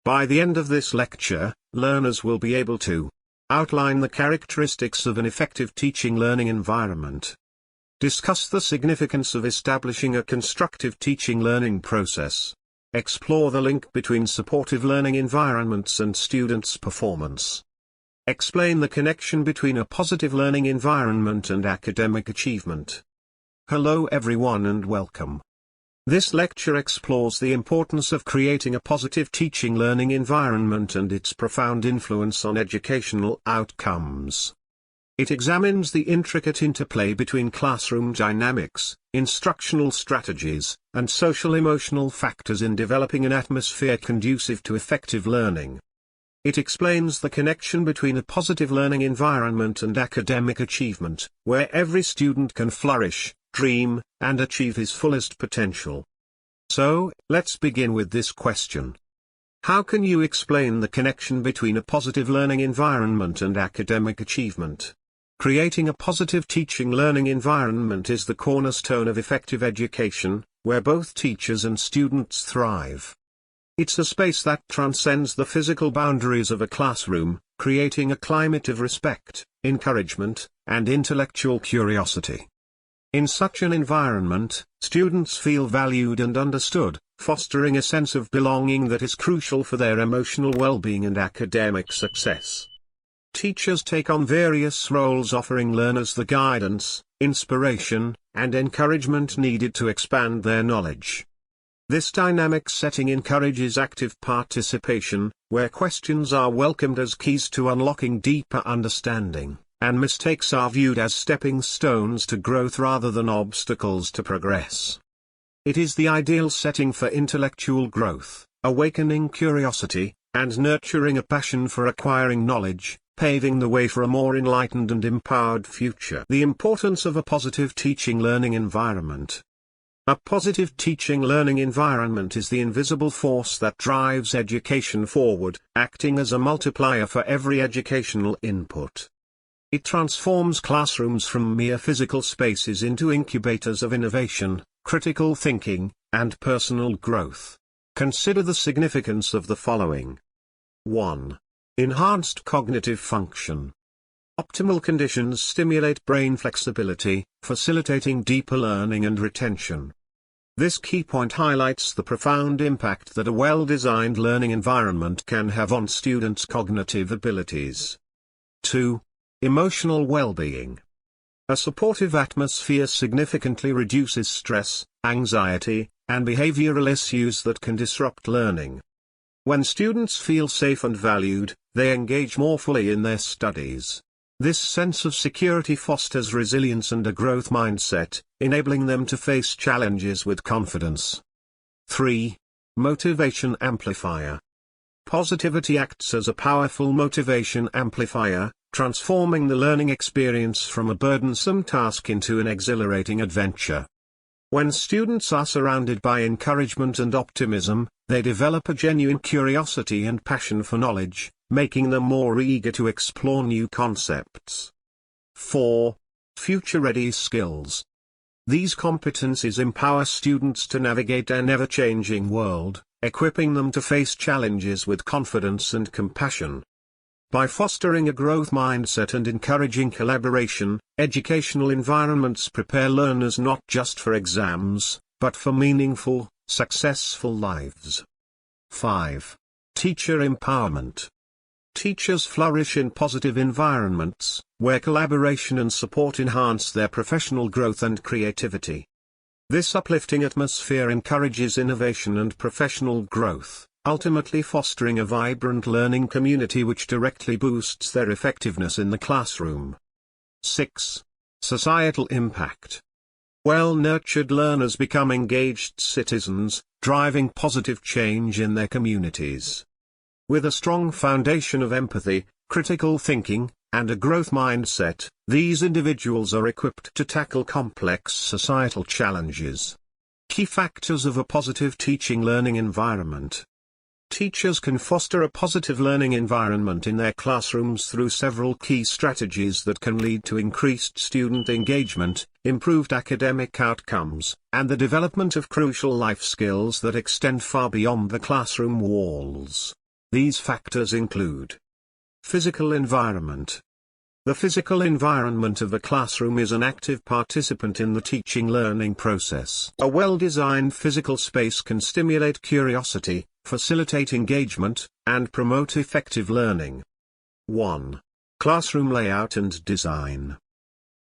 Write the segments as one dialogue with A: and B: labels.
A: By the end of this lecture, learners will be able to outline the characteristics of an effective teaching learning environment, discuss the significance of establishing a constructive teaching learning process, explore the link between supportive learning environments and students' performance, explain the connection between a positive learning environment and academic achievement. Hello everyone and welcome. This lecture explores the importance of creating a positive teaching learning environment and its profound influence on educational outcomes. It examines the intricate interplay between classroom dynamics, instructional strategies, and social-emotional factors in developing an atmosphere conducive to effective learning. It explains the connection between a positive learning environment and academic achievement, where every student can flourish, dream, and achieve his fullest potential. So, let's begin with this question. How can you explain the connection between a positive learning environment and academic achievement? Creating a positive teaching learning environment is the cornerstone of effective education, where both teachers and students thrive. It's a space that transcends the physical boundaries of a classroom, creating a climate of respect, encouragement, and intellectual curiosity. In such an environment, students feel valued and understood, fostering a sense of belonging that is crucial for their emotional well-being and academic success. Teachers take on various roles, offering learners the guidance, inspiration, and encouragement needed to expand their knowledge. This dynamic setting encourages active participation, where questions are welcomed as keys to unlocking deeper understanding, and mistakes are viewed as stepping stones to growth rather than obstacles to progress. It is the ideal setting for intellectual growth, awakening curiosity, and nurturing a passion for acquiring knowledge, paving the way for a more enlightened and empowered future. The importance of a positive teaching learning environment. A positive teaching learning environment is the invisible force that drives education forward, acting as a multiplier for every educational input. It transforms classrooms from mere physical spaces into incubators of innovation, critical thinking, and personal growth. Consider the significance of the following. 1. Enhanced cognitive function. Optimal conditions stimulate brain flexibility, facilitating deeper learning and retention. This key point highlights the profound impact that a well-designed learning environment can have on students' cognitive abilities. 2. Emotional well-being. A supportive atmosphere significantly reduces stress, anxiety, and behavioral issues that can disrupt learning. When students feel safe and valued, they engage more fully in their studies. This sense of security fosters resilience and a growth mindset, enabling them to face challenges with confidence. 3. Motivation amplifier. Positivity acts as a powerful motivation amplifier, transforming the learning experience from a burdensome task into an exhilarating adventure. When students are surrounded by encouragement and optimism, they develop a genuine curiosity and passion for knowledge, making them more eager to explore new concepts. 4. Future-ready skills. These competencies empower students to navigate an ever-changing world, equipping them to face challenges with confidence and compassion. By fostering a growth mindset and encouraging collaboration, educational environments prepare learners not just for exams, but for meaningful, successful lives. 5. Teacher empowerment. Teachers flourish in positive environments, where collaboration and support enhance their professional growth and creativity. This uplifting atmosphere encourages innovation and professional growth, ultimately fostering a vibrant learning community which directly boosts their effectiveness in the classroom. 6. Societal impact. Well-nurtured learners become engaged citizens, driving positive change in their communities. With a strong foundation of empathy, critical thinking, and a growth mindset, these individuals are equipped to tackle complex societal challenges. Key factors of a positive teaching learning environment. Teachers can foster a positive learning environment in their classrooms through several key strategies that can lead to increased student engagement, improved academic outcomes, and the development of crucial life skills that extend far beyond the classroom walls. These factors include physical environment. The physical environment of a classroom is an active participant in the teaching-learning process. A well-designed physical space can stimulate curiosity, facilitate engagement, and promote effective learning. 1. Classroom layout and design.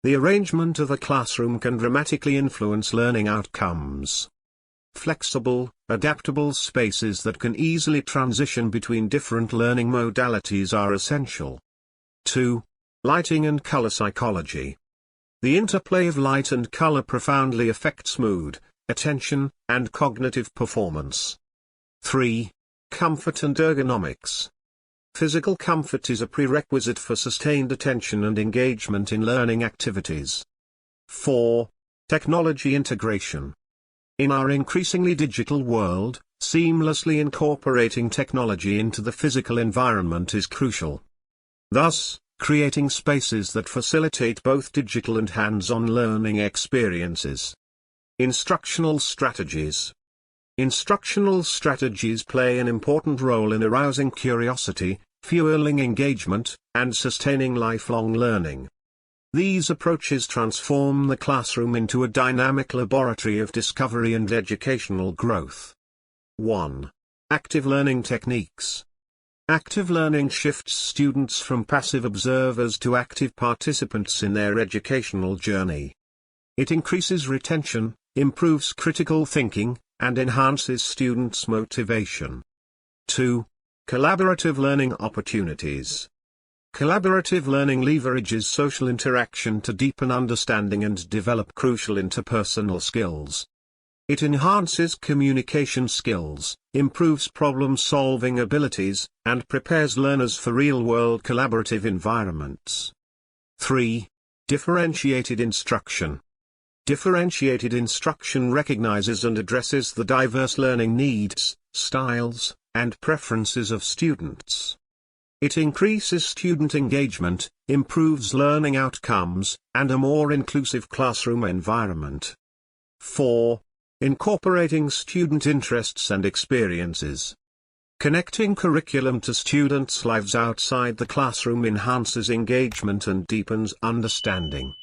A: The arrangement of a classroom can dramatically influence learning outcomes. Flexible, adaptable spaces that can easily transition between different learning modalities are essential. 2. Lighting and color psychology. The interplay of light and color profoundly affects mood, attention, and cognitive performance. 3. Comfort and ergonomics. Physical comfort is a prerequisite for sustained attention and engagement in learning activities. 4. Technology integration. In our increasingly digital world, seamlessly incorporating technology into the physical environment is crucial. Thus, creating spaces that facilitate both digital and hands-on learning experiences. Instructional strategies. Instructional strategies play an important role in arousing curiosity, fueling engagement, and sustaining lifelong learning. These approaches transform the classroom into a dynamic laboratory of discovery and educational growth. 1. Active learning techniques. Active learning shifts students from passive observers to active participants in their educational journey. It increases retention, improves critical thinking, and enhances students' motivation. 2. Collaborative learning opportunities. Collaborative learning leverages social interaction to deepen understanding and develop crucial interpersonal skills. It enhances communication skills, improves problem-solving abilities, and prepares learners for real-world collaborative environments. 3. Differentiated instruction. Differentiated instruction recognizes and addresses the diverse learning needs, styles, and preferences of students. It increases student engagement, improves learning outcomes, and a more inclusive classroom environment. 4. Incorporating student interests and experiences. Connecting curriculum to students' lives outside the classroom enhances engagement and deepens understanding.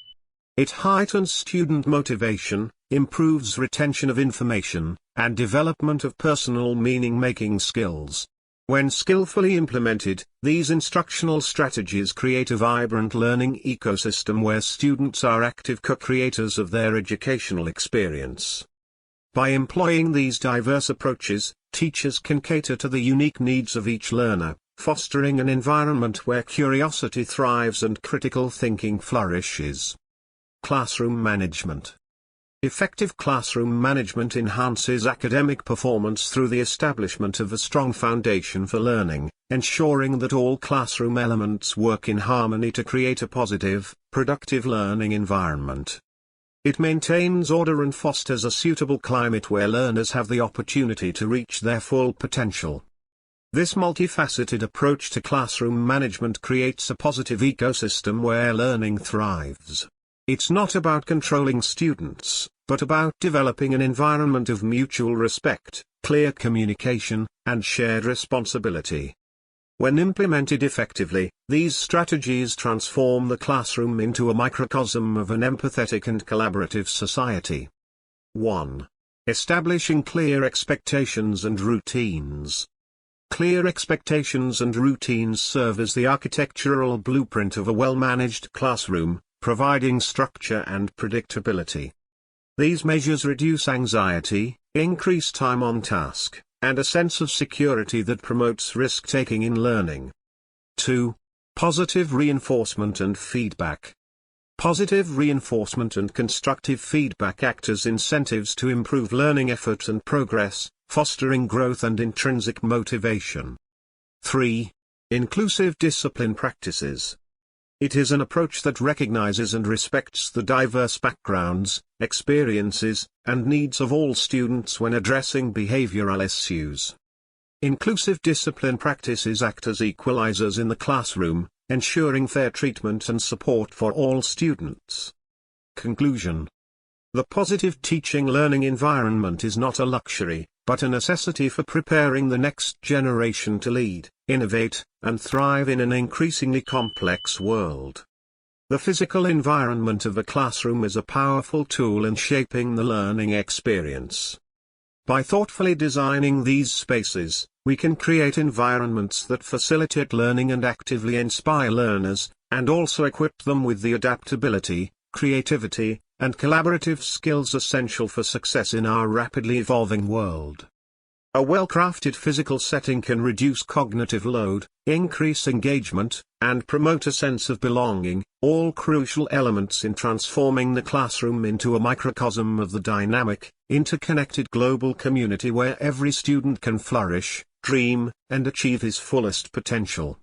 A: It heightens student motivation, improves retention of information, and development of personal meaning-making skills. When skillfully implemented, these instructional strategies create a vibrant learning ecosystem where students are active co-creators of their educational experience. By employing these diverse approaches, teachers can cater to the unique needs of each learner, fostering an environment where curiosity thrives and critical thinking flourishes. Classroom management. Effective classroom management enhances academic performance through the establishment of a strong foundation for learning, ensuring that all classroom elements work in harmony to create a positive, productive learning environment. It maintains order and fosters a suitable climate where learners have the opportunity to reach their full potential. This multifaceted approach to classroom management creates a positive ecosystem where learning thrives. It's not about controlling students, but about developing an environment of mutual respect, clear communication, and shared responsibility. When implemented effectively, these strategies transform the classroom into a microcosm of an empathetic and collaborative society. 1. Establishing clear expectations and routines. Clear expectations and routines serve as the architectural blueprint of a well-managed classroom, providing structure and predictability. These measures reduce anxiety, increase time on task, and a sense of security that promotes risk-taking in learning. 2. Positive reinforcement and feedback. Positive reinforcement and constructive feedback act as incentives to improve learning effort and progress, fostering growth and intrinsic motivation. 3. Inclusive discipline practices. It is an approach that recognizes and respects the diverse backgrounds, experiences, and needs of all students when addressing behavioral issues. Inclusive discipline practices act as equalizers in the classroom, ensuring fair treatment and support for all students. Conclusion. The positive teaching learning environment is not a luxury, but a necessity for preparing the next generation to lead, innovate, and thrive in an increasingly complex world. The physical environment of a classroom is a powerful tool in shaping the learning experience. By thoughtfully designing these spaces, we can create environments that facilitate learning and actively inspire learners, and also equip them with the adaptability, creativity, and collaborative skills essential for success in our rapidly evolving world. A well-crafted physical setting can reduce cognitive load, increase engagement, and promote a sense of belonging, all crucial elements in transforming the classroom into a microcosm of the dynamic, interconnected global community where every student can flourish, dream, and achieve his fullest potential.